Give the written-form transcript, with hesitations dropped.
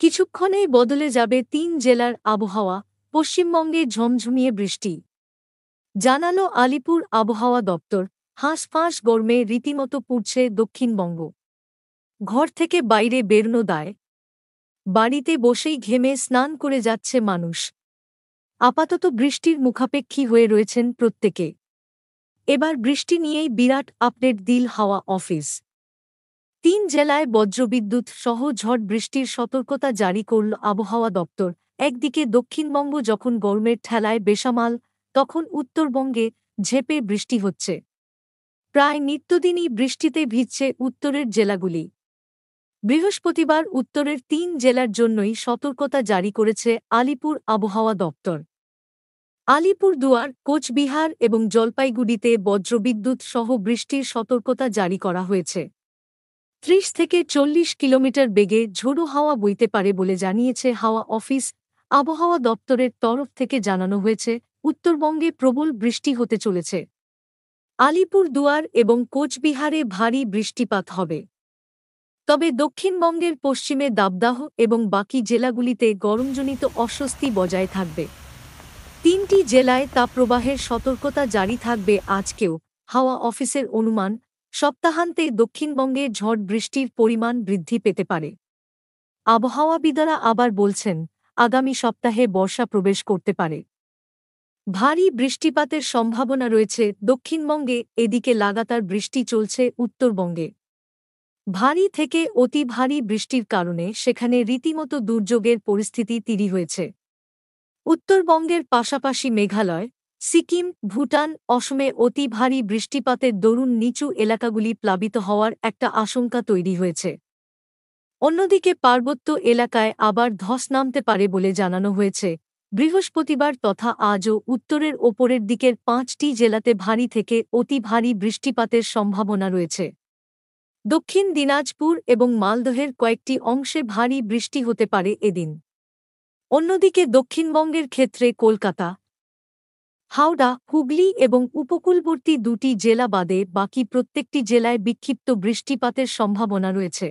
কিছুক্ষণেই বদলে যাবে ৩ জেলার আবহাওয়া, পশ্চিমবঙ্গে ঝমঝমিয়ে বৃষ্টি জানালো আলিপুর আবহাওয়া দপ্তর। হাঁসফাঁস গরমে রীতিমতো পুড়ছে দক্ষিণবঙ্গ। ঘর থেকে বাইরে বেরোনো দায়, বাড়িতে বসেই ঘেমে স্নান করে যাচ্ছে মানুষ। আপাতত বৃষ্টির মুখাপেক্ষী হয়ে রয়েছেন প্রত্যেকে। এবার বৃষ্টি নিয়েই বিরাট আপডেট দিল হাওয়া অফিস। ৩ জেলায় বজ্রবিদ্যুৎ সহ ঝড় বৃষ্টির সতর্কতা জারি করল আবহাওয়া দপ্তর। একদিকে দক্ষিণবঙ্গ যখন গরমের ঠেলায় বেসামাল, তখন উত্তরবঙ্গে ঝেঁপে বৃষ্টি হচ্ছে। প্রায় নিত্যদিনই বৃষ্টিতে ভিজছে উত্তরের জেলাগুলি। বৃহস্পতিবার উত্তরের ৩ জেলার জন্যই সতর্কতা জারি করেছে আলিপুর আবহাওয়া দপ্তর। আলিপুরদুয়ার, কোচবিহার এবং জলপাইগুড়িতে বজ্রবিদ্যুৎ সহ বৃষ্টির সতর্কতা জারি করা হয়েছে। ৩০ থেকে ৪০ কিলোমিটার বেগে ঝোড়ো হাওয়া বইতে পারে বলে জানিয়েছে হাওয়া অফিস। আবহাওয়া দপ্তরের তরফ থেকে জানানো হয়েছে, উত্তরবঙ্গে প্রবল বৃষ্টি হতে চলেছে। আলিপুরদুয়ার এবং কোচবিহারে ভারী বৃষ্টিপাত হবে। তবে দক্ষিণবঙ্গের পশ্চিমে দাবদাহ এবং বাকি জেলাগুলিতে গরমজনিত অস্বস্তি বজায় থাকবে। ৩টি জেলায় তাপপ্রবাহের সতর্কতা জারি থাকবে আজকেও। হাওয়া অফিসের অনুমান, সপ্তাহান্তে দক্ষিণবঙ্গে ঝড় বৃষ্টির পরিমাণ বৃদ্ধি পেতে পারে। আবহাওয়াবিদরা আবার বলছেন, আগামী সপ্তাহে বর্ষা প্রবেশ করতে পারে। ভারী বৃষ্টিপাতের সম্ভাবনা রয়েছে দক্ষিণবঙ্গে। এদিকে লাগাতার বৃষ্টি চলছে উত্তরবঙ্গে। ভারী থেকে অতি ভারী বৃষ্টির কারণে সেখানে রীতিমতো দুর্যোগের পরিস্থিতি তৈরি হয়েছে। উত্তরবঙ্গের পাশাপাশি মেঘালয়, সিকিম, ভুটান, অসমে অতি ভারী বৃষ্টিপাতের দরুন নিচু এলাকাগুলি প্লাবিত হওয়ার একটা আশঙ্কা তৈরি হয়েছে। অন্যদিকে পার্বত্য এলাকায় আবার ধস নামতে পারে বলে জানানো হয়েছে। বৃহস্পতিবার তথা আজও উত্তরের ওপরের দিকের ৫টি জেলাতে ভারী থেকে অতি ভারী বৃষ্টিপাতের সম্ভাবনা রয়েছে। দক্ষিণ দিনাজপুর এবং মালদহের কয়েকটি অংশে ভারী বৃষ্টি হতে পারে এদিন। অন্যদিকে দক্ষিণবঙ্গের ক্ষেত্রে কলকাতা, হাওড়া, হুগলি এবং উপকূলবর্তী ২টি জেলা বাদে বাকি প্রত্যেকটি জেলায় বিক্ষিপ্ত বৃষ্টিপাতের সম্ভাবনা রয়েছে।